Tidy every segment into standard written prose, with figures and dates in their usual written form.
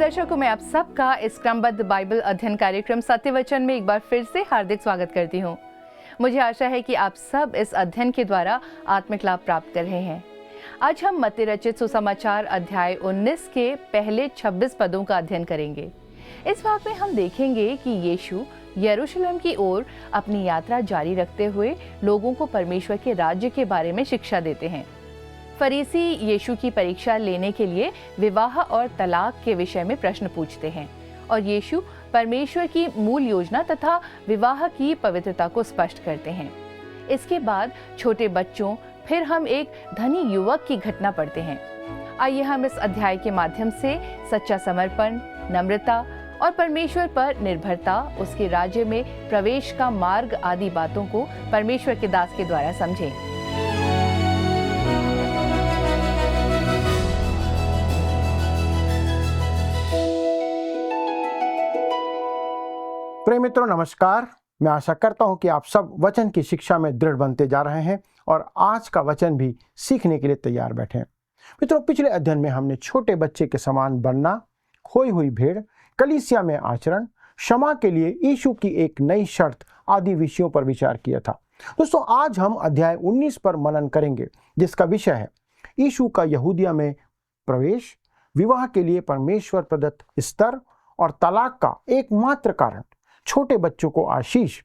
दर्शकों, मैं आप सबका इस क्रमबद्ध बाइबल अध्ययन कार्यक्रम सत्य वचन में एक बार फिर से हार्दिक स्वागत करती हूँ। मुझे आशा है कि आप सब इस अध्ययन के द्वारा आत्मिक लाभ प्राप्त कर रहे हैं। आज हम मत्ती रचित सुसमाचार अध्याय 19 के पहले 26 पदों का अध्ययन करेंगे। इस भाग में हम देखेंगे कि यीशु यरूशलेम की ओर अपनी यात्रा जारी रखते हुए लोगों को परमेश्वर के राज्य के बारे में शिक्षा देते हैं। फरीसी यीशु की परीक्षा लेने के लिए विवाह और तलाक के विषय में प्रश्न पूछते हैं और यीशु परमेश्वर की मूल योजना तथा विवाह की पवित्रता को स्पष्ट करते हैं। इसके बाद छोटे बच्चों, फिर हम एक धनी युवक की घटना पढ़ते हैं। आइए हम इस अध्याय के माध्यम से सच्चा समर्पण, नम्रता और परमेश्वर पर निर्भरता, उसके राज्य में प्रवेश का मार्ग आदि बातों को परमेश्वर के दास के द्वारा समझें। प्रिय मित्रों, नमस्कार। मैं आशा करता हूं कि आप सब वचन की शिक्षा में दृढ़ बनते जा रहे हैं और आज का वचन भी सीखने के लिए तैयार बैठे हैं। मित्रों, पिछले अध्ययन में हमने छोटे बच्चे के समान बनना, खोई हुई भेड़, कलीसिया में आचरण, क्षमा के लिए यीशु की एक नई शर्त आदि विषयों पर विचार किया था। दोस्तों, आज हम अध्याय 19 पर मनन करेंगे, जिसका विषय है यीशु का यहूदिया में प्रवेश, विवाह के लिए परमेश्वर प्रदत्त स्तर और तलाक का एकमात्र कारण, छोटे बच्चों को आशीष,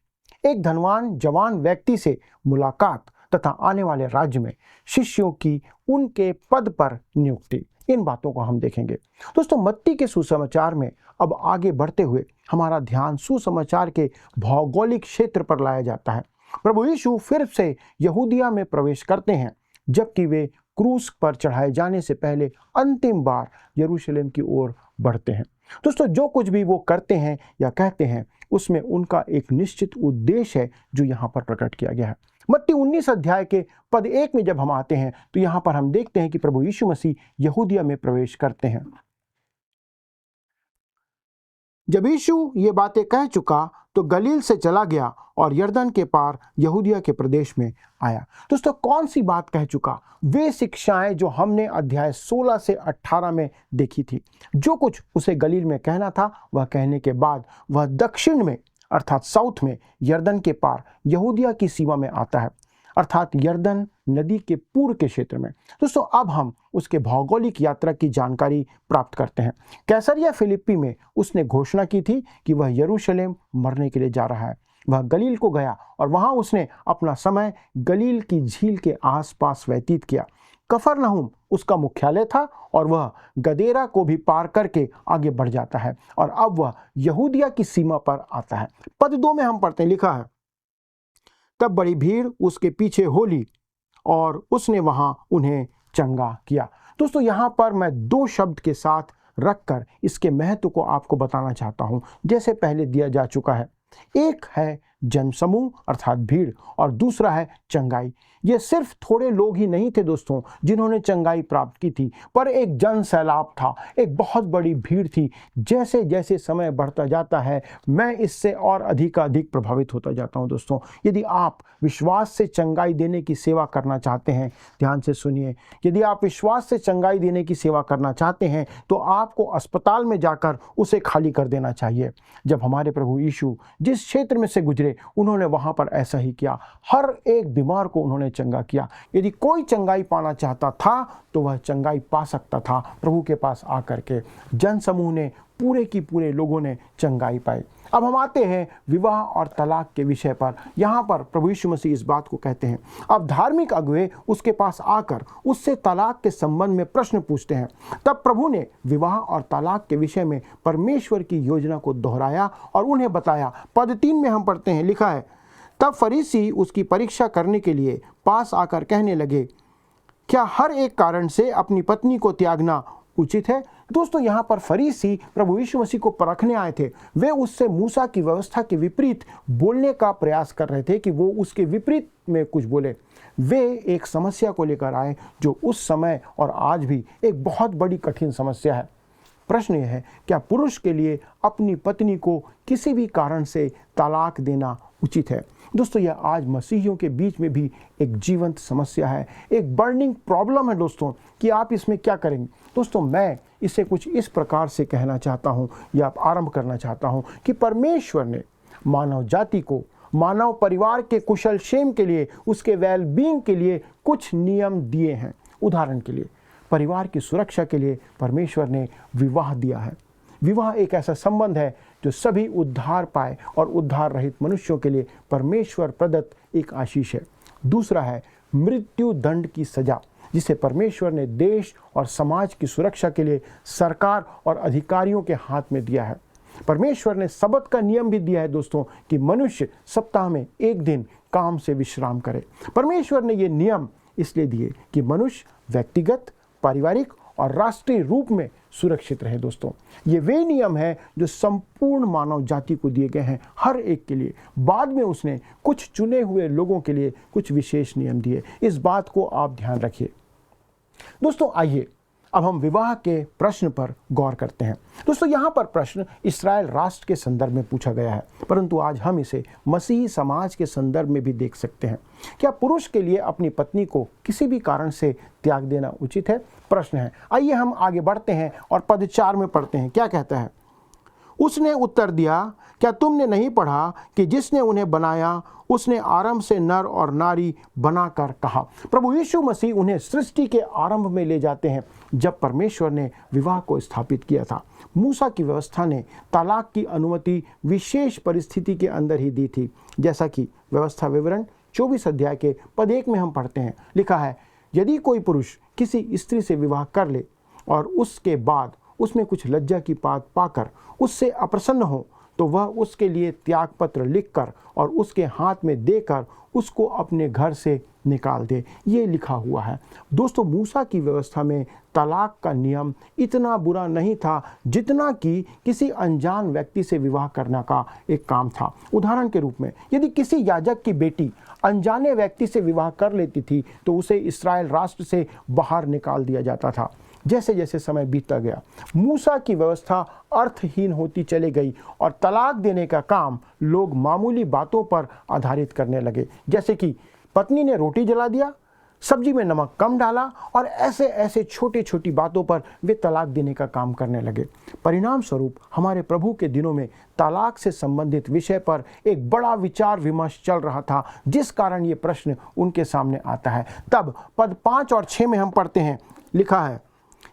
एक धनवान जवान व्यक्ति से मुलाकात तथा आने वाले राज्य में शिष्यों की उनके पद पर नियुक्ति। इन बातों को हम देखेंगे। दोस्तों, मत्ती के सुसमाचार में अब आगे बढ़ते हुए हमारा ध्यान सुसमाचार के भौगोलिक क्षेत्र पर लाया जाता है। प्रभु यीशु फिर से यहूदिया में प्रवेश करते हैं, जबकि वे क्रूस पर चढ़ाए जाने से पहले अंतिम बार यरूशलेम की ओर बढ़ते हैं। दोस्तों, जो कुछ भी वो करते हैं या कहते हैं, उसमें उनका एक निश्चित उद्देश्य है जो यहाँ पर प्रकट किया गया है। मत्ती 19 अध्याय के पद 1 में जब हम आते हैं तो यहाँ पर हम देखते हैं कि प्रभु यीशु मसीह यहूदिया में प्रवेश करते हैं। जब यीशु ये बातें कह चुका तो गलील से चला गया और यरदन के पार यहूदिया के प्रदेश में आया। दोस्तों, कौन सी बात कह चुका? वे शिक्षाएं जो हमने अध्याय 16 से 18 में देखी थी। जो कुछ उसे गलील में कहना था, वह कहने के बाद वह दक्षिण में अर्थात साउथ में यरदन के पार यहूदिया की सीमा में आता है, अर्थात यरदन नदी के पूर्व के क्षेत्र में। दोस्तों, अब हम उसके भौगोलिक यात्रा की जानकारी प्राप्त करते हैं। कैसरिया फिलिप्पी में उसने घोषणा की थी कि वह यरूशलेम मरने के लिए जा रहा है। वह गलील को गया और वहां उसने अपना समय गलील की झील के आसपास व्यतीत किया। कफरनहूम उसका मुख्यालय था और वह गदेरा को भी पार करके आगे बढ़ जाता है और अब वह यहूदिया की सीमा पर आता है। पद 2 में हम पढ़ते हैं, लिखा है, तब बड़ी भीड़ उसके पीछे हो ली और उसने वहां उन्हें चंगा किया। दोस्तों, यहाँ पर मैं 2 शब्द के साथ रखकर इसके महत्व को आपको बताना चाहता हूँ, जैसे पहले दिया जा चुका है। एक है जनसमूह अर्थात भीड़ और दूसरा है चंगाई। ये सिर्फ थोड़े लोग ही नहीं थे दोस्तों जिन्होंने चंगाई प्राप्त की थी, पर एक जन सैलाब था, एक बहुत बड़ी भीड़ थी। जैसे जैसे समय बढ़ता जाता है, मैं इससे और अधिक प्रभावित होता जाता हूं। दोस्तों, यदि आप विश्वास से चंगाई देने की सेवा करना चाहते हैं, ध्यान से सुनिए, यदि आप विश्वास से चंगाई देने की सेवा करना चाहते हैं तो आपको अस्पताल में जाकर उसे खाली कर देना चाहिए। जब हमारे प्रभु यीशु जिस क्षेत्र में से गुजरे, उन्होंने वहां पर ऐसा ही किया। हर एक बीमार को उन्होंने चंगा किया। यदि कोई चंगाई पाना चाहता था तो वह चंगाई पा सकता था प्रभु के पास आकर के। जनसमूह ने, पूरे की पूरे लोगों ने चंगाई पाई। अब हम आते हैं विवाह और तलाक के विषय पर। यहाँ पर प्रभु यीशु मसीह इस बात को कहते हैं। अब धार्मिक अगुवे उसके पास आकर उससे तलाक के संबंध में प्रश्न पूछते हैं। तब प्रभु ने विवाह और तलाक के विषय में परमेश्वर की योजना को दोहराया और उन्हें बताया। पद 3 में हम पढ़ते हैं, लिखा है, तब फरीसी उसकी परीक्षा करने के लिए पास आकर कहने लगे, क्या हर एक कारण से अपनी पत्नी को त्यागना उचित है? दोस्तों, यहाँ पर फरीसी प्रभु यीशु मसीह को परखने आए थे। वे उससे मूसा की व्यवस्था के विपरीत बोलने का प्रयास कर रहे थे कि वो उसके विपरीत में कुछ बोले। वे एक समस्या को लेकर आए जो उस समय और आज भी एक बहुत बड़ी कठिन समस्या है। प्रश्न यह है, क्या पुरुष के लिए अपनी पत्नी को किसी भी कारण से तलाक देना उचित है? दोस्तों यह आज मसीहियों के बीच में भी एक जीवंत समस्या है, एक बर्निंग प्रॉब्लम है दोस्तों, कि आप इसमें क्या करेंगे। दोस्तों मैं इसे कुछ इस प्रकार से कहना चाहता हूँ या आरंभ करना चाहता हूँ कि परमेश्वर ने मानव जाति को मानव परिवार के कुशल क्षेम के लिए, उसके वेलबींग के लिए कुछ नियम दिए हैं। उदाहरण के लिए परिवार की सुरक्षा के लिए परमेश्वर ने विवाह दिया है। विवाह एक ऐसा संबंध है जो सभी उद्धार पाए और उद्धार रहित मनुष्यों के लिए परमेश्वर प्रदत्त एक आशीष है। दूसरा है मृत्यु दंड की सजा, जिसे परमेश्वर ने देश और समाज की सुरक्षा के लिए सरकार और अधिकारियों के हाथ में दिया है। परमेश्वर ने सबत का नियम भी दिया है दोस्तों, कि मनुष्य सप्ताह में एक दिन काम से विश्राम करे। परमेश्वर ने ये नियम इसलिए दिए कि मनुष्य व्यक्तिगत, पारिवारिक और राष्ट्रीय रूप में सुरक्षित रहे। दोस्तों ये वे नियम हैं जो संपूर्ण मानव जाति को दिए गए हैं, हर एक के लिए। बाद में उसने कुछ चुने हुए लोगों के लिए कुछ विशेष नियम दिए। इस बात को आप ध्यान रखिए। दोस्तों आइए अब हम विवाह के प्रश्न पर गौर करते हैं। दोस्तों यहाँ पर प्रश्न इस्राएल राष्ट्र के संदर्भ में पूछा गया है, परंतु आज हम इसे मसीही समाज के संदर्भ में भी देख सकते हैं। क्या पुरुष के लिए अपनी पत्नी को किसी भी कारण से त्याग देना उचित है? प्रश्न है। आइए हम आगे बढ़ते हैं और पद 4 में पढ़ते हैं। क्या कहता है? उसने उत्तर दिया, क्या तुमने नहीं पढ़ा कि जिसने उन्हें बनाया उसने आरंभ से नर और नारी बनाकर कहा। प्रभु यीशु मसीह उन्हें सृष्टि के आरंभ में ले जाते हैं, जब परमेश्वर ने विवाह को स्थापित किया था। मूसा की व्यवस्था ने तलाक की अनुमति विशेष परिस्थिति के अंदर ही दी थी, जैसा कि व्यवस्था विवरण 24 अध्याय के पद 1 में हम पढ़ते हैं। लिखा है, यदि कोई पुरुष किसी स्त्री से विवाह कर ले और उसके बाद उसमें कुछ लज्जा की बात पाकर उससे अप्रसन्न हो, तो वह उसके लिए त्याग पत्र लिखकर और उसके हाथ में देकर उसको अपने घर से निकाल दे। ये लिखा हुआ है। दोस्तों मूसा की व्यवस्था में तलाक का नियम इतना बुरा नहीं था जितना कि किसी अनजान व्यक्ति से विवाह करने का एक काम था। उदाहरण के रूप में यदि किसी याजक की बेटी अनजाने व्यक्ति से विवाह कर लेती थी तो उसे इस्राएल राष्ट्र से बाहर निकाल दिया जाता था। जैसे जैसे समय बीतता गया मूसा की व्यवस्था अर्थहीन होती चली गई और तलाक देने का काम लोग मामूली बातों पर आधारित करने लगे, जैसे कि पत्नी ने रोटी जला दिया, सब्जी में नमक कम डाला, और ऐसे ऐसे छोटी छोटी बातों पर वे तलाक देने का काम करने लगे। परिणाम स्वरूप हमारे प्रभु के दिनों में तलाक से संबंधित विषय पर एक बड़ा विचार विमर्श चल रहा था, जिस कारण ये प्रश्न उनके सामने आता है। तब पद 5 और 6 में हम पढ़ते हैं। लिखा है,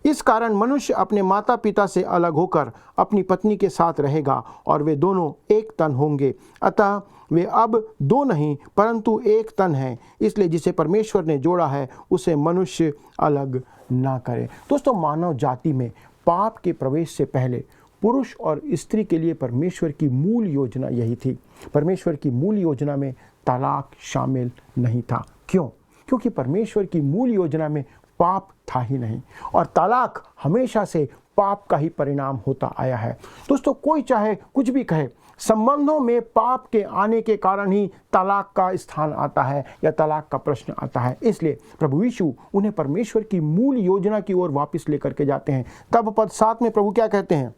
इस कारण मनुष्य अपने माता पिता से अलग होकर अपनी पत्नी के साथ रहेगा और वे दोनों एक तन होंगे। अतः वे अब दो नहीं परंतु एक तन हैं। इसलिए जिसे परमेश्वर ने जोड़ा है उसे मनुष्य अलग ना करे। दोस्तों मानव जाति में पाप के प्रवेश से पहले पुरुष और स्त्री के लिए परमेश्वर की मूल योजना यही थी। परमेश्वर की मूल योजना में तलाक शामिल नहीं था। क्यों? क्योंकि परमेश्वर की मूल योजना में पाप था ही नहीं, और तलाक हमेशा से पाप का ही परिणाम होता आया है। दोस्तों कोई चाहे कुछ भी कहे, संबंधों में पाप के आने के कारण ही तलाक का स्थान आता है या तलाक का प्रश्न आता है। इसलिए प्रभु यीशु उन्हें परमेश्वर की मूल योजना की ओर वापस लेकर के जाते हैं। तब पद 7 में प्रभु क्या कहते हैं?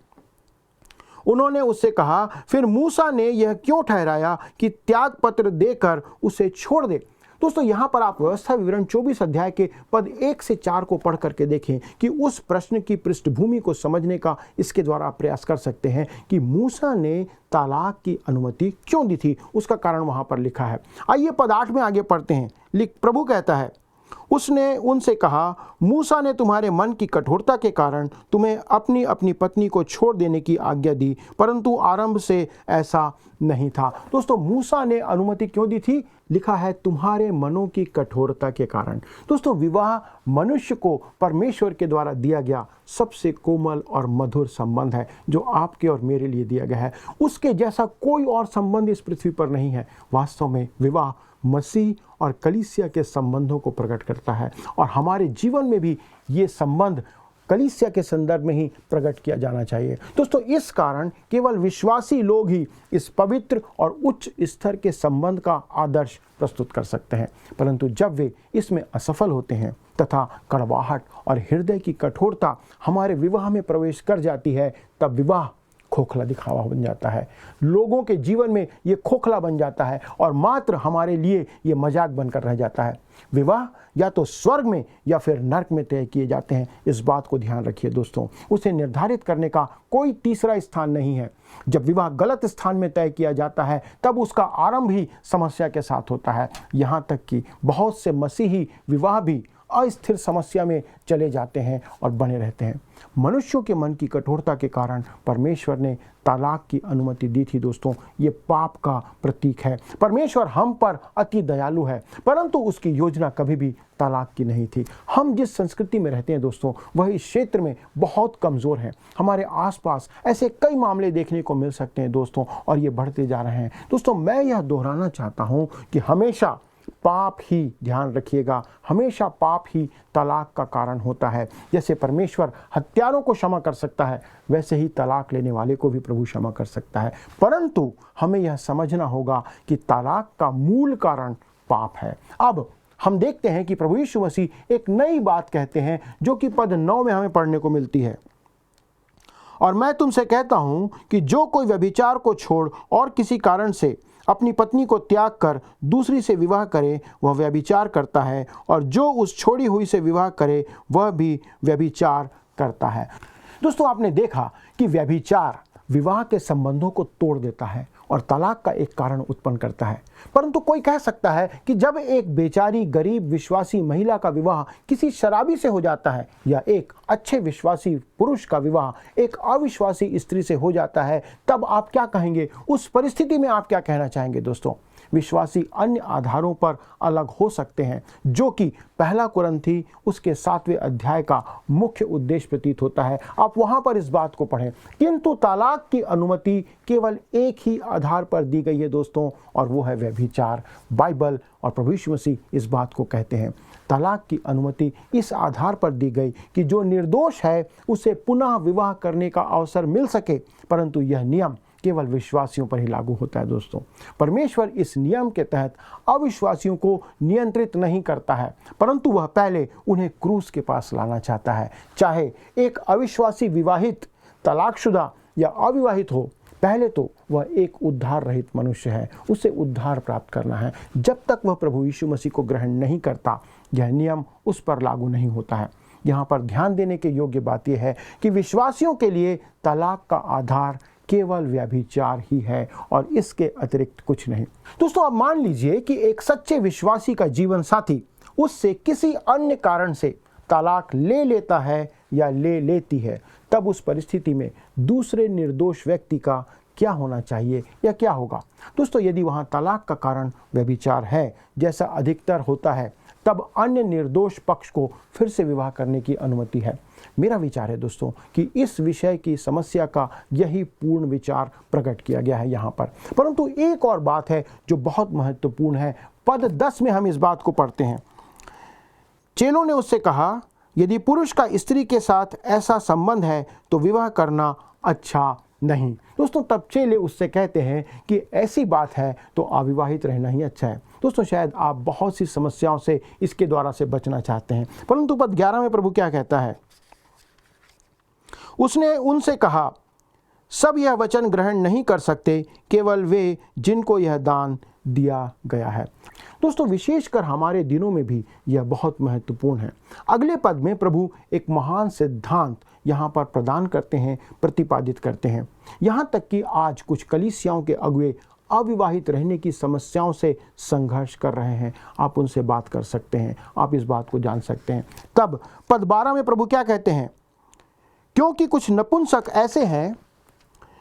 उन्होंने उससे कहा, फिर मूसा ने यह क्यों ठहराया कि त्याग पत्र देकर उसे छोड़ दे। दोस्तों यहाँ पर आप व्यवस्था विवरण 24 अध्याय के पद 1 से 4 को पढ़ करके देखें कि उस प्रश्न की पृष्ठभूमि को समझने का इसके द्वारा आप प्रयास कर सकते हैं कि मूसा ने तलाक की अनुमति क्यों दी थी। उसका कारण वहाँ पर लिखा है। आइए पद 8 में आगे पढ़ते हैं। प्रभु कहता है, उसने उनसे कहा, मूसा ने तुम्हारे मन की कठोरता के कारण तुम्हें अपनी अपनी पत्नी को छोड़ देने की आज्ञा दी, परंतु आरंभ से ऐसा नहीं था। दोस्तों मूसा ने अनुमति क्यों दी थी? लिखा है तुम्हारे मनों की कठोरता के कारण। दोस्तों विवाह मनुष्य को परमेश्वर के द्वारा दिया गया सबसे कोमल और मधुर संबंध है जो आपके और मेरे लिए दिया गया है। उसके जैसा कोई और संबंध इस पृथ्वी पर नहीं है। वास्तव में विवाह मसीह और कलीसिया के संबंधों को प्रकट करता है, और हमारे जीवन में भी ये संबंध कलीसिया के संदर्भ में ही प्रकट किया जाना चाहिए। दोस्तों इस कारण केवल विश्वासी लोग ही इस पवित्र और उच्च स्तर के संबंध का आदर्श प्रस्तुत कर सकते हैं, परंतु जब वे इसमें असफल होते हैं तथा कड़वाहट और हृदय की कठोरता हमारे विवाह में प्रवेश कर जाती है, तब विवाह खोखला दिखावा बन जाता है, लोगों के जीवन में ये खोखला बन जाता है और मात्र हमारे लिए ये मजाक बनकर रह जाता है। विवाह या तो स्वर्ग में या फिर नरक में तय किए जाते हैं, इस बात को ध्यान रखिए दोस्तों। उसे निर्धारित करने का कोई तीसरा स्थान नहीं है। जब विवाह गलत स्थान में तय किया जाता है तब उसका आरंभ ही समस्या के साथ होता है। यहाँ तक कि बहुत से मसीही विवाह भी अस्थिर समस्या में चले जाते हैं और बने रहते हैं। मनुष्यों के मन की कठोरता के कारण परमेश्वर ने तलाक की अनुमति दी थी दोस्तों। ये पाप का प्रतीक है। परमेश्वर हम पर अति दयालु है, परंतु उसकी योजना कभी भी तलाक की नहीं थी। हम जिस संस्कृति में रहते हैं दोस्तों, वह इस क्षेत्र में बहुत कमज़ोर है। हमारे आसपास ऐसे कई मामले देखने को मिल सकते हैं दोस्तों, और ये बढ़ते जा रहे हैं। दोस्तों, मैं यह दोहराना चाहता हूँ कि हमेशा पाप ही, ध्यान रखिएगा, हमेशा पाप ही तलाक का कारण होता है। जैसे परमेश्वर हत्यारों को क्षमा कर सकता है, वैसे ही तलाक लेने वाले को भी प्रभु क्षमा कर सकता है। परंतु हमें यह समझना होगा कि तलाक का मूल कारण पाप है। अब हम देखते हैं कि प्रभु यीशु मसीह एक नई बात कहते हैं जो कि पद 9 में हमें पढ़ने को मिलती है। और मैं तुमसे कहता हूं कि जो कोई व्यभिचार को छोड़ और किसी कारण से अपनी पत्नी को त्याग कर दूसरी से विवाह करे, वह व्यभिचार करता है, और जो उस छोड़ी हुई से विवाह करे वह भी व्यभिचार करता है। दोस्तों, आपने देखा कि व्यभिचार विवाह के संबंधों को तोड़ देता है और तलाक का एक कारण उत्पन्न करता है। परंतु कोई कह सकता है कि जब एक बेचारी गरीब विश्वासी महिला का विवाह किसी शराबी से हो जाता है, या एक अच्छे विश्वासी पुरुष का विवाह एक अविश्वासी स्त्री से हो जाता है, तब आप क्या कहेंगे? उस परिस्थिति में आप क्या कहना चाहेंगे? दोस्तों, विश्वासी अन्य आधारों पर अलग हो सकते हैं, जो कि पहला कुरिन्थी उसके 7वें अध्याय का मुख्य उद्देश्य प्रतीत होता है। आप वहां पर इस बात को पढ़ें। किंतु तलाक की अनुमति केवल एक ही आधार पर दी गई है दोस्तों, और वो है व्यभिचार। बाइबल और प्रभु यीशु मसीह इस बात को कहते हैं। तलाक की अनुमति इस आधार पर दी गई कि जो निर्दोष है उसे पुनः विवाह करने का अवसर मिल सके, परंतु यह नियम केवल विश्वासियों पर ही लागू होता है दोस्तों। परमेश्वर इस नियम के तहत अविश्वासियों को नियंत्रित नहीं करता है, परंतु वह पहले उन्हें क्रूस के पास लाना चाहता है। चाहे एक अविश्वासी विवाहित, तलाकशुदा या अविवाहित हो, पहले तो वह एक उद्धार रहित मनुष्य है, उसे उद्धार प्राप्त करना है। जब तक वह प्रभु यीशु मसीह को ग्रहण नहीं करता, यह नियम उस पर लागू नहीं होता है। यहाँ पर ध्यान देने के योग्य बात यह है कि विश्वासियों के लिए तलाक का आधार केवल व्यभिचार ही है और इसके अतिरिक्त कुछ नहीं। दोस्तों, अब मान लीजिए कि एक सच्चे विश्वासी का जीवन साथी उससे किसी अन्य कारण से तलाक ले लेता है या ले लेती है, तब उस परिस्थिति में दूसरे निर्दोष व्यक्ति का क्या होना चाहिए या क्या होगा? दोस्तों, यदि वहाँ तलाक का कारण व्यभिचार है, जैसा अधिकतर होता है, तब अन्य निर्दोष पक्ष को फिर से विवाह करने की अनुमति है। मेरा विचार है दोस्तों कि इस विषय की समस्या का यही पूर्ण विचार प्रकट किया गया है यहाँ पर। परंतु एक और बात है जो बहुत महत्वपूर्ण है। पद 10 में हम इस बात को पढ़ते हैं। चेलों ने उससे कहा, यदि पुरुष का स्त्री के साथ ऐसा संबंध है तो विवाह करना अच्छा नहीं। दोस्तों, तब चेले उससे कहते हैं कि ऐसी बात है तो अविवाहित रहना ही अच्छा है। दोस्तों, शायद आप बहुत सी समस्याओं से इसके द्वारा से बचना चाहते हैं, परंतु पद 11 में प्रभु क्या कहता है? उसने उनसे कहा, सब यह वचन ग्रहण नहीं कर सकते, केवल वे जिनको यह दान दिया गया है। दोस्तों, विशेषकर हमारे दिनों में भी यह बहुत महत्वपूर्ण है। अगले पद में प्रभु एक महान सिद्धांत यहाँ पर प्रदान करते हैं, प्रतिपादित करते हैं। यहाँ तक कि आज कुछ कलीसियाओं के अगुवे अविवाहित रहने की समस्याओं से संघर्ष कर रहे हैं। आप उनसे बात कर सकते हैं, आप इस बात को जान सकते हैं। तब पद 12 में प्रभु क्या कहते हैं? क्योंकि कुछ नपुंसक ऐसे हैं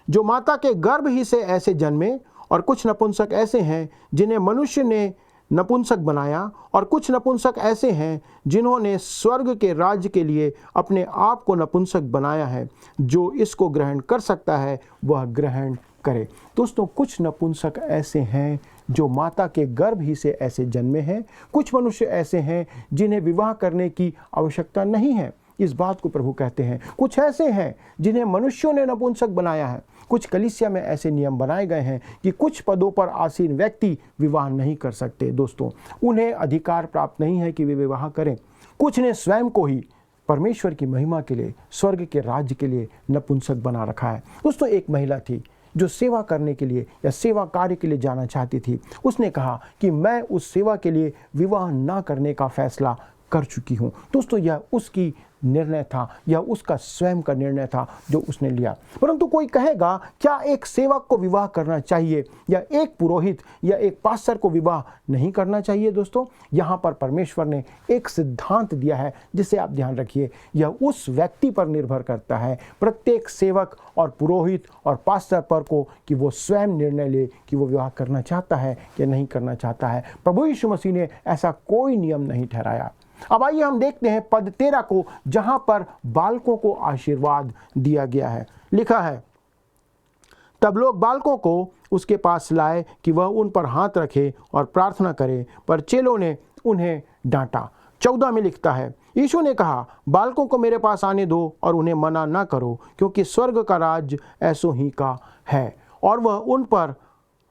जो माता के गर्भ ही से ऐसे जन्मे, और कुछ नपुंसक ऐसे हैं जिन्हें मनुष्य ने नपुंसक बनाया, और कुछ नपुंसक ऐसे हैं जिन्होंने स्वर्ग के राज्य के लिए अपने आप को नपुंसक बनाया है। जो इसको ग्रहण कर सकता है वह ग्रहण करे। दोस्तों, कुछ नपुंसक ऐसे हैं जो माता के गर्भ ही से ऐसे जन्मे हैं। कुछ मनुष्य ऐसे हैं जिन्हें विवाह करने की आवश्यकता नहीं है, इस बात को प्रभु कहते हैं। कुछ ऐसे हैं जिन्हें मनुष्यों ने नपुंसक बनाया है। कुछ कलीसिया में ऐसे नियम बनाए गए हैं कि कुछ पदों पर आसीन व्यक्ति विवाह नहीं कर सकते। दोस्तों, उन्हें अधिकार प्राप्त नहीं है कि वे विवाह करें। कुछ ने स्वयं को ही परमेश्वर की महिमा के लिए, स्वर्ग के राज्य के लिए नपुंसक बना रखा है। दोस्तों, एक महिला थी जो सेवा करने के लिए या सेवा कार्य के लिए जाना चाहती थी। उसने कहा कि मैं उस सेवा के लिए विवाह ना करने का फैसला कर चुकी हूँ। दोस्तों, यह उसकी निर्णय था, यह उसका स्वयं का निर्णय था जो उसने लिया। परंतु कोई कहेगा, क्या एक सेवक को विवाह करना चाहिए या एक पुरोहित या एक पास्टर को विवाह नहीं करना चाहिए? दोस्तों, यहाँ पर परमेश्वर ने एक सिद्धांत दिया है जिसे आप ध्यान रखिए। यह उस व्यक्ति पर निर्भर करता है, प्रत्येक सेवक और पुरोहित और पास्टर पर को, कि वो स्वयं निर्णय ले कि वो विवाह करना चाहता है या नहीं करना चाहता है। प्रभु यीशु मसीह ने ऐसा कोई नियम नहीं ठहराया। अब आइए हम देखते हैं पद 13 को, जहां पर बालकों को आशीर्वाद दिया गया है। लिखा है, तब लोग बालकों को उसके पास लाए कि वह उन पर हाथ रखे और प्रार्थना करे, पर चेलों ने उन्हें डांटा। 14 में लिखता है, यीशु ने कहा, बालकों को मेरे पास आने दो और उन्हें मना ना करो, क्योंकि स्वर्ग का राज्य ऐसो ही का है। और वह उन पर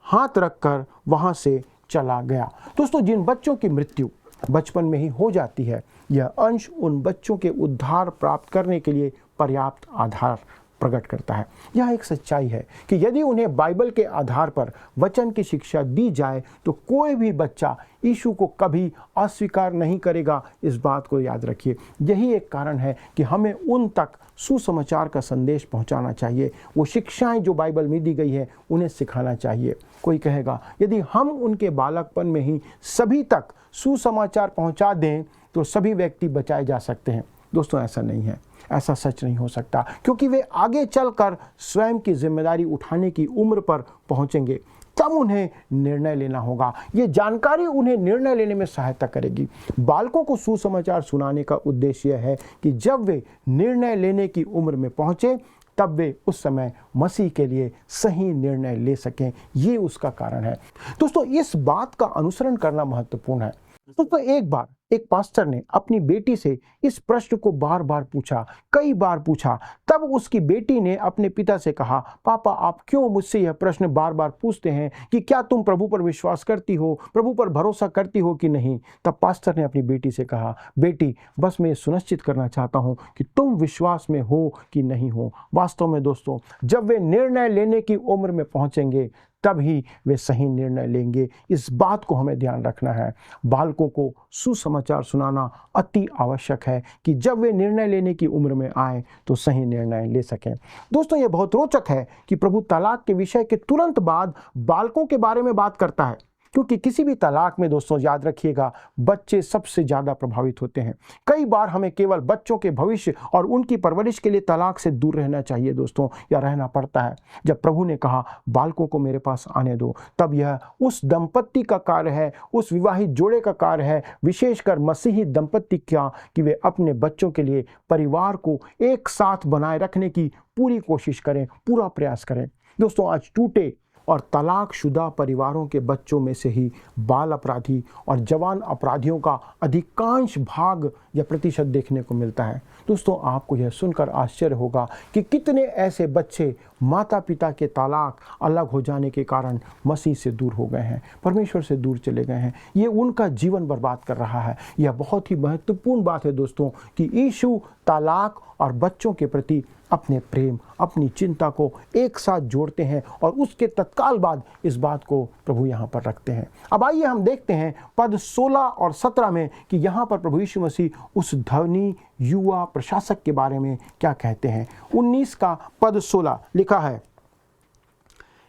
हाथ रखकर वहां से चला गया। दोस्तों, जिन बच्चों की मृत्यु बचपन में ही हो जाती है, यह अंश उन बच्चों के उद्धार प्राप्त करने के लिए पर्याप्त आधार प्रकट करता है। यह एक सच्चाई है कि यदि उन्हें बाइबल के आधार पर वचन की शिक्षा दी जाए तो कोई भी बच्चा यीशु को कभी अस्वीकार नहीं करेगा। इस बात को याद रखिए। यही एक कारण है कि हमें उन तक सुसमाचार का संदेश पहुंचाना चाहिए। वो शिक्षाएं जो बाइबल में दी गई है उन्हें सिखाना चाहिए। कोई कहेगा, यदि हम उनके बालकपन में ही सभी तक सुसमाचार पहुंचा दें तो सभी व्यक्ति बचाए जा सकते हैं। दोस्तों, ऐसा नहीं है, ऐसा सच नहीं हो सकता, क्योंकि वे आगे चलकर स्वयं की जिम्मेदारी उठाने की उम्र पर पहुंचेंगे, तब उन्हें निर्णय लेना होगा। ये जानकारी उन्हें निर्णय लेने में सहायता करेगी। बालकों को सुसमाचार सुनाने का उद्देश्य यह है कि जब वे निर्णय लेने की उम्र में पहुंचे तब वे उस समय मसीह के लिए सही निर्णय ले सकें। ये उसका कारण है। दोस्तों, इस बात का अनुसरण करना महत्वपूर्ण है। दोस्तों, एक बार एक पास्टर ने अपनी बेटी से इस प्रश्न को बार बार पूछा, कई बार पूछा। तब उसकी बेटी ने अपने पिता से कहा, पापा, आप क्यों मुझसे यह प्रश्न बार बार पूछते हैं कि क्या तुम प्रभु पर विश्वास करती हो, प्रभु पर भरोसा करती हो कि नहीं? तब पास्टर ने अपनी बेटी से कहा, बेटी, बस मैं सुनिश्चित करना चाहता हूं कि तुम विश्वास में हो कि नहीं हो। वास्तव में दोस्तों, जब वे निर्णय लेने की उम्र में पहुंचेंगे तब ही वे सही निर्णय लेंगे। इस बात को हमें ध्यान रखना है। बालकों को सुसमाचार सुनाना अति आवश्यक है कि जब वे निर्णय लेने की उम्र में आए तो सही निर्णय ले सकें। दोस्तों, यह बहुत रोचक है कि प्रभु तलाक के विषय के तुरंत बाद बालकों के बारे में बात करता है, क्योंकि किसी भी तलाक में दोस्तों याद रखिएगा, बच्चे सबसे ज़्यादा प्रभावित होते हैं। कई बार हमें केवल बच्चों के भविष्य और उनकी परवरिश के लिए तलाक से दूर रहना चाहिए दोस्तों, या रहना पड़ता है। जब प्रभु ने कहा बालकों को मेरे पास आने दो, तब यह उस दंपत्ति का कार्य है, उस विवाहित जोड़े का कार्य है, विशेषकर मसीही दंपत्ति का, कि वे अपने बच्चों के लिए परिवार को एक साथ बनाए रखने की पूरी कोशिश करें, पूरा प्रयास करें। दोस्तों, आज टूटे और तलाकशुदा परिवारों के बच्चों में से ही बाल अपराधी और जवान अपराधियों का अधिकांश भाग या प्रतिशत देखने को मिलता है। दोस्तों, आपको यह सुनकर आश्चर्य होगा कि कितने ऐसे बच्चे माता पिता के तलाक, अलग हो जाने के कारण मसीह से दूर हो गए हैं, परमेश्वर से दूर चले गए हैं। ये उनका जीवन बर्बाद कर रहा है। यह बहुत ही महत्वपूर्ण बात है दोस्तों कि यीशु तलाक और बच्चों के प्रति अपने प्रेम, अपनी चिंता को एक साथ जोड़ते हैं और उसके तत्काल बाद इस बात को प्रभु यहाँ पर रखते हैं। अब आइए हम देखते हैं पद 16 और 17 में कि यहाँ पर प्रभु यीशु मसीह उस धनी युवा प्रशासक के बारे में क्या कहते हैं। 19 का पद 16 लिखा है,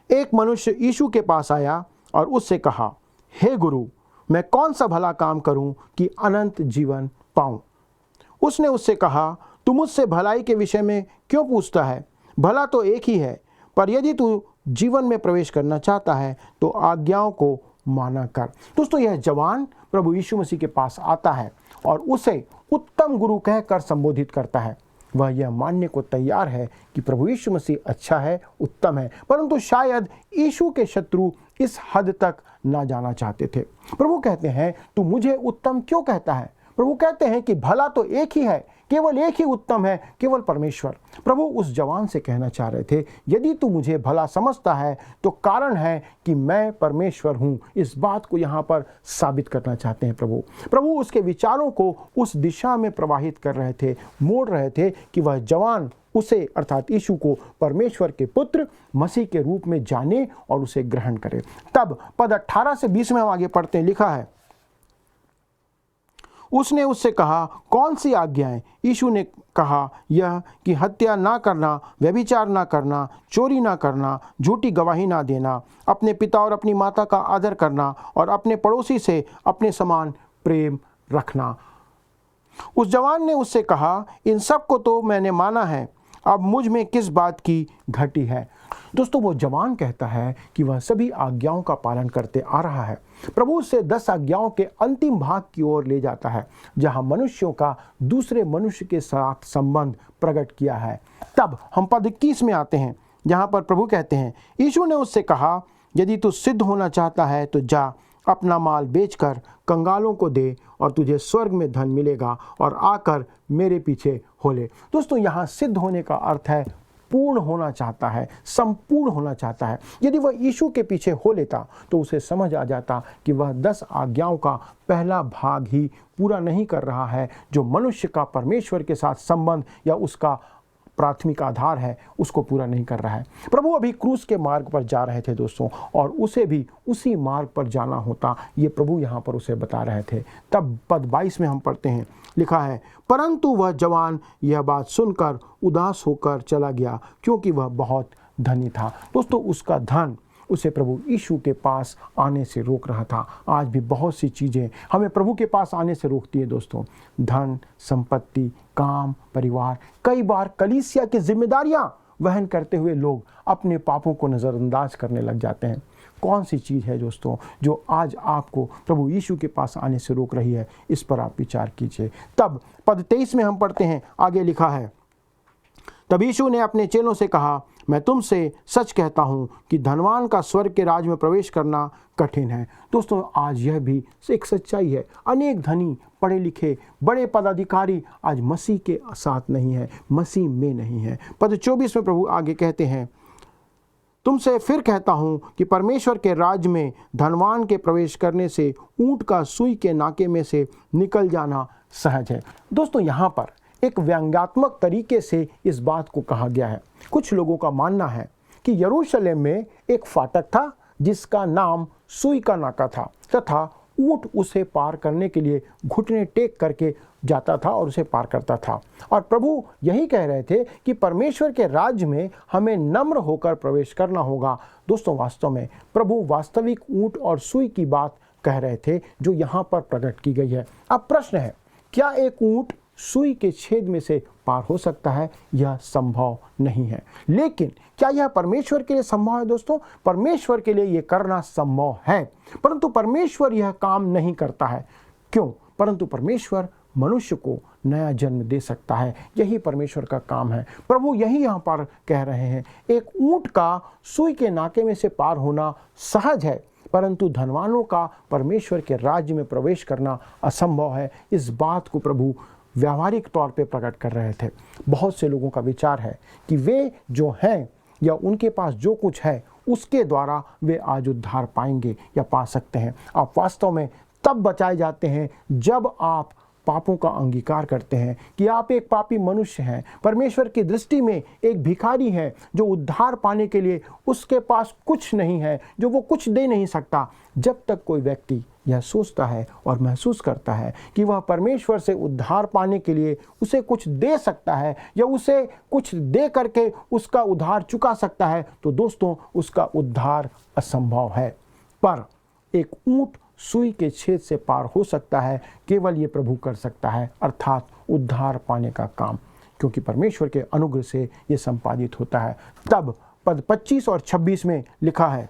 एक मनुष्य यीशु के पास आया और उससे कहा, हे गुरु, मैं कौन सा भला काम करूं कि अनंत जीवन पाऊं? उसने उससे कहा, तू मुझसे भलाई के विषय में क्यों पूछता है? भला तो एक ही है, पर यदि तू जीवन में प्रवेश करना चाहता है तो आज्ञाओं को माना कर। दोस्तों, यह जवान प्रभु यीशु मसीह के पास आता है और उसे उत्तम गुरु कहकर संबोधित करता है। वह यह मानने को तैयार है कि प्रभु यीशु मसीह अच्छा है, उत्तम है, परंतु शायद यीशु के शत्रु इस हद तक ना जाना चाहते थे। प्रभु कहते हैं, तू मुझे उत्तम क्यों कहता है? प्रभु कहते हैं कि भला तो एक ही है केवल एक ही उत्तम है, केवल परमेश्वर। प्रभु उस जवान से कहना चाह रहे थे, यदि तू मुझे भला समझता है तो कारण है कि मैं परमेश्वर हूँ। इस बात को यहाँ पर साबित करना चाहते हैं प्रभु उसके विचारों को उस दिशा में प्रवाहित कर रहे थे, मोड़ रहे थे कि वह जवान उसे अर्थात यीशु को परमेश्वर के पुत्र मसीह के रूप में जाने और उसे ग्रहण करे। तब पद 18 से 20 में हम आगे पढ़ते हैं, लिखा है, उसने उससे कहा, कौन सी आज्ञाएं? यीशु ने कहा, यह कि हत्या ना करना, व्यभिचार ना करना, चोरी ना करना, झूठी गवाही ना देना, अपने पिता और अपनी माता का आदर करना और अपने पड़ोसी से अपने समान प्रेम रखना। उस जवान ने उससे कहा, इन सब को तो मैंने माना है, अब मुझ में किस बात की घटी है? दोस्तों, वो जवान कहता है कि वह सभी आज्ञाओं का पालन करते आ रहा है। प्रभु उससे 10 आज्ञाओं के अंतिम भाग की ओर ले जाता है, जहां मनुष्यों का दूसरे मनुष्य के साथ संबंध प्रकट किया है। तब हम पद 21 में आते हैं, जहां पर प्रभु कहते हैं, यीशु ने उससे कहा, यदि तू सिद्ध होना चाहता है तो जा, अपना माल बेचकर कंगालों को दे और तुझे स्वर्ग में धन मिलेगा, और आकर मेरे पीछे हो ले। दोस्तों, यहाँ सिद्ध होने का अर्थ है पूर्ण होना चाहता है, संपूर्ण होना चाहता है। यदि वह यीशु के पीछे हो लेता तो उसे समझ आ जाता कि वह 10 आज्ञाओं का पहला भाग ही पूरा नहीं कर रहा है, जो मनुष्य का परमेश्वर के साथ संबंध या उसका प्राथमिक आधार है, उसको पूरा नहीं कर रहा है। प्रभु अभी क्रूस के मार्ग पर जा रहे थे दोस्तों, और उसे भी उसी मार्ग पर जाना होता, ये प्रभु यहाँ पर उसे बता रहे थे। तब पद 22 में हम पढ़ते हैं, लिखा है, परंतु वह जवान यह बात सुनकर उदास होकर चला गया, क्योंकि वह बहुत धनी था। दोस्तों, उसका धन उसे प्रभु यीशु के पास आने से रोक रहा था। आज भी बहुत सी चीज़ें हमें प्रभु के पास आने से रोकती है दोस्तों। धन, संपत्ति, काम, परिवार। कई बार कलीसिया की जिम्मेदारियां वहन करते हुए लोग अपने पापों को नज़रअंदाज करने लग जाते हैं। कौन सी चीज़ है दोस्तों जो आज आपको प्रभु यीशु के पास आने से रोक रही है? इस पर आप विचार कीजिए। तब पद 23 में हम पढ़ते हैं, आगे लिखा है, तब यीशु ने अपने चेलों से कहा, मैं तुमसे सच कहता हूँ कि धनवान का स्वर्ग के राज में प्रवेश करना कठिन है। दोस्तों, आज यह भी एक सच्चाई है। अनेक धनी, पढ़े लिखे, बड़े पदाधिकारी आज मसीह के साथ नहीं है, मसीह में नहीं है। पद 24 में प्रभु आगे कहते हैं, तुमसे फिर कहता हूँ कि परमेश्वर के राज्य में धनवान के प्रवेश करने से ऊँट का सुई के नाके में से निकल जाना सहज है। दोस्तों, यहाँ पर एक व्यंग्यात्मक तरीके से इस बात को कहा गया है। कुछ लोगों का मानना है कि यरूशलेम में एक फाटक था जिसका नाम सुई का नाका था, तथा ऊँट उसे पार करने के लिए घुटने टेक करके जाता था और उसे पार करता था। और प्रभु यही कह रहे थे कि परमेश्वर के राज्य में हमें नम्र होकर प्रवेश करना होगा। दोस्तों, वास्तव में प्रभु वास्तविक ऊँट और सुई की बात कह रहे थे जो यहाँ पर प्रकट की गई है। अब प्रश्न है, क्या एक ऊँट सुई के छेद में से पार हो सकता है? यह संभव नहीं है। लेकिन क्या यह परमेश्वर के लिए संभव है? दोस्तों, परमेश्वर के लिए यह करना संभव है, परंतु परमेश्वर यह काम नहीं करता है। क्यों? परंतु परमेश्वर मनुष्य को नया जन्म दे सकता है, यही परमेश्वर का काम है। प्रभु यही यहाँ पर कह रहे हैं, एक ऊँट का सुई के नाके में से पार होना सहज है, परंतु धनवानों का परमेश्वर के राज्य में प्रवेश करना असंभव है। इस बात को प्रभु व्यावहारिक तौर पे प्रकट कर रहे थे। बहुत से लोगों का विचार है कि वे जो हैं या उनके पास जो कुछ है उसके द्वारा वे आज उद्धार पाएंगे या पा सकते हैं। आप वास्तव में तब बचाए जाते हैं जब आप पापों का अंगीकार करते हैं कि आप एक पापी मनुष्य हैं, परमेश्वर की दृष्टि में एक भिखारी है जो उद्धार पाने के लिए उसके पास कुछ नहीं है, जो वो कुछ दे नहीं सकता। जब तक कोई व्यक्ति यह सोचता है और महसूस करता है कि वह परमेश्वर से उद्धार पाने के लिए उसे कुछ दे सकता है या उसे कुछ दे करके उसका उद्धार चुका सकता है, तो दोस्तों उसका उद्धार असंभव है। पर एक ऊँट सुई के छेद से पार हो सकता है, केवल ये प्रभु कर सकता है, अर्थात उद्धार पाने का काम, क्योंकि परमेश्वर के अनुग्रह से ये संपादित होता है। तब पद 25 और 26 में लिखा है,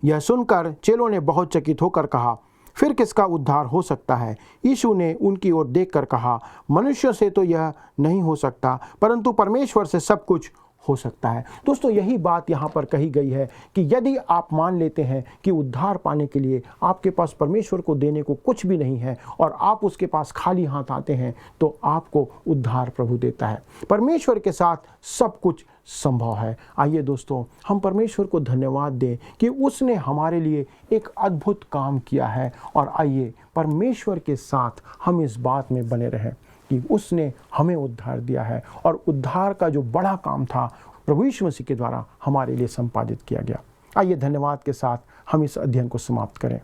यह सुनकर चेलों ने बहुत चकित होकर कहा, फिर किसका उद्धार हो सकता है? यीशु ने उनकी ओर देखकर कहा, मनुष्यों से तो यह नहीं हो सकता, परंतु परमेश्वर से सब कुछ हो सकता है। दोस्तों, यही बात यहाँ पर कही गई है कि यदि आप मान लेते हैं कि उद्धार पाने के लिए आपके पास परमेश्वर को देने को कुछ भी नहीं है और आप उसके पास खाली हाथ आते हैं, तो आपको उद्धार प्रभु देता है। परमेश्वर के साथ सब कुछ संभव है। आइए दोस्तों, हम परमेश्वर को धन्यवाद दें कि उसने हमारे लिए एक अद्भुत काम किया है, और आइए परमेश्वर के साथ हम इस बात में बने रहें कि उसने हमें उद्धार दिया है, और उद्धार का जो बड़ा काम था प्रभु यीशु मसीह के द्वारा हमारे लिए संपादित किया गया। आइए धन्यवाद के साथ हम इस अध्ययन को समाप्त करें।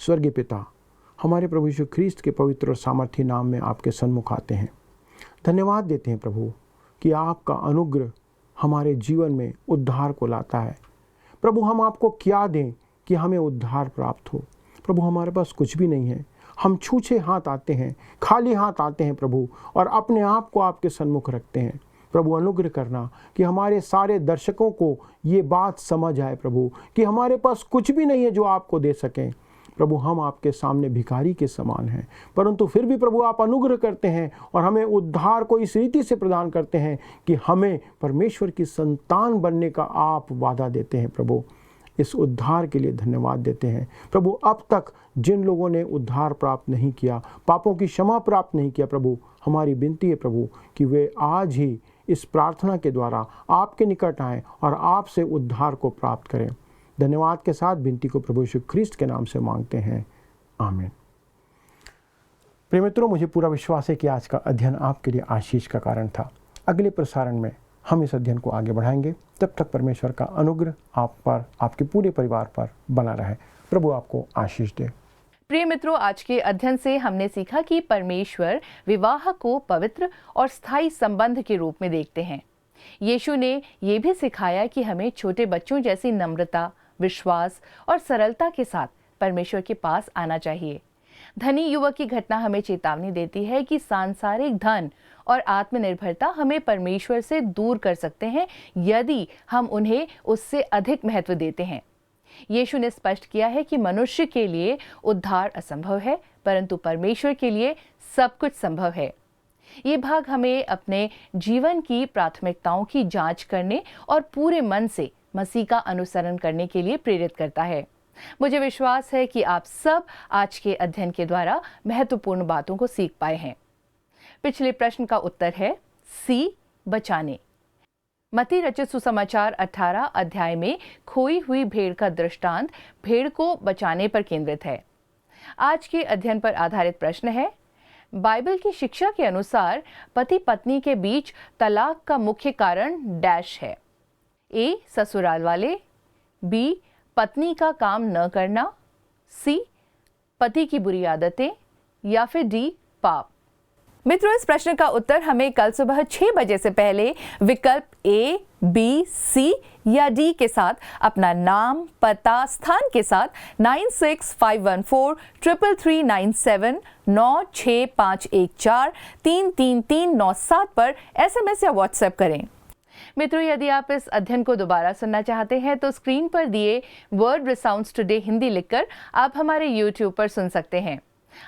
स्वर्गीय पिता, हमारे प्रभु यीशु ख्रीस्त के पवित्र और सामर्थी नाम में आपके सन्मुख आते हैं। धन्यवाद देते हैं प्रभु कि आपका अनुग्रह हमारे जीवन में उद्धार को लाता है। प्रभु, हम आपको क्या दें कि हमें उद्धार प्राप्त हो। प्रभु, हमारे पास कुछ भी नहीं है, हम छूछे हाथ आते हैं, खाली हाथ आते हैं प्रभु, और अपने आप को आपके सन्मुख रखते हैं। प्रभु, अनुग्रह करना कि हमारे सारे दर्शकों को ये बात समझ आए प्रभु कि हमारे पास कुछ भी नहीं है जो आपको दे सकें। प्रभु, हम आपके सामने भिखारी के समान हैं, परंतु फिर भी प्रभु आप अनुग्रह करते हैं और हमें उद्धार को इस रीति से प्रदान करते हैं कि हमें परमेश्वर की संतान बनने का आप वादा देते हैं। प्रभु, इस उद्धार के लिए धन्यवाद देते हैं। प्रभु, अब तक जिन लोगों ने उद्धार प्राप्त नहीं किया, पापों की क्षमा प्राप्त नहीं किया, प्रभु हमारी विनती है प्रभु कि वे आज ही इस प्रार्थना के द्वारा आपके निकट आएं और आपसे उद्धार को प्राप्त करें। धन्यवाद के साथ विनती को प्रभु यीशु ख्रीस्त के नाम से मांगते हैं, आमीन। प्रिय मित्रों, मुझे पूरा विश्वास है कि आज का अध्ययन आपके लिए आशीष का कारण था। अगले प्रसारण में हम इस अध्ययन को आगे बढ़ाएंगे। तब तक परमेश्वर का अनुग्रह आप पर, आपके पूरे परिवार पर बना रहे। प्रभु आपको आशीष दे। प्रिय मित्रों, आज के अध्ययन से हमने सीखा कि परमेश्वर विवाह को पवित्र और स्थायी संबंध के रूप में देखते हैं। यीशु ने ये भी सिखाया कि हमें छोटे बच्चों जैसी नम्रता, विश्वास और सरलता के साथ परमेश्वर के पास आना चाहिए। धनी युवक की घटना हमें चेतावनी देती है कि सांसारिक धन और आत्मनिर्भरता हमें परमेश्वर से दूर कर सकते हैं यदि हम उन्हें उससे अधिक महत्व देते हैं। यीशु ने स्पष्ट किया है कि मनुष्य के लिए उद्धार असंभव है, परंतु परमेश्वर के लिए सब कुछ संभव है। ये भाग हमें अपने जीवन की प्राथमिकताओं की जांच करने और पूरे मन से मसीह का अनुसरण करने के लिए प्रेरित करता है। मुझे विश्वास है कि आप सब आज के अध्ययन के द्वारा महत्वपूर्ण बातों को सीख पाए हैं। पिछले प्रश्न का उत्तर है सी, बचाने। मत्ती रचित सुसमाचार 18 अध्याय में खोई हुई भेड़ का दृष्टांत भेड़ को बचाने पर केंद्रित है। आज के अध्ययन पर आधारित प्रश्न है, बाइबल की शिक्षा के अनुसार पति पत्नी के बीच तलाक का मुख्य कारण डैश है। ए, ससुराल वाले, बी, पत्नी का काम न करना, सी, पति की बुरी आदतें, या फिर डी, पाप। मित्रों, इस प्रश्न का उत्तर हमें कल सुबह 6 बजे से पहले विकल्प ए, बी, सी या डी के साथ अपना नाम, पता, स्थान के साथ 9651433397 96514 33397 पर SMS या WhatsApp करें। मित्रों, यदि आप इस अध्ययन को दोबारा सुनना चाहते हैं तो स्क्रीन पर दिए वर्ड रिसाउंड्स टुडे हिंदी लिखकर आप हमारे YouTube पर सुन सकते हैं।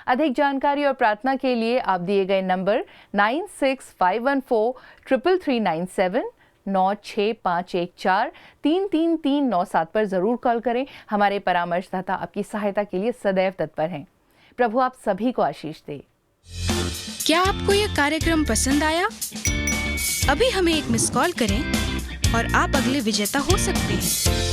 अधिक जानकारी और प्रार्थना के लिए आप दिए गए नंबर 9651433397 96514 33397 पर जरूर कॉल करें। हमारे परामर्शदाता आपकी सहायता के लिए सदैव तत्पर हैं। प्रभु आप सभी को आशीष दे। क्या आपको यह कार्यक्रम पसंद आया? अभी हमें एक मिस कॉल करें और आप अगले विजेता हो सकते हैं।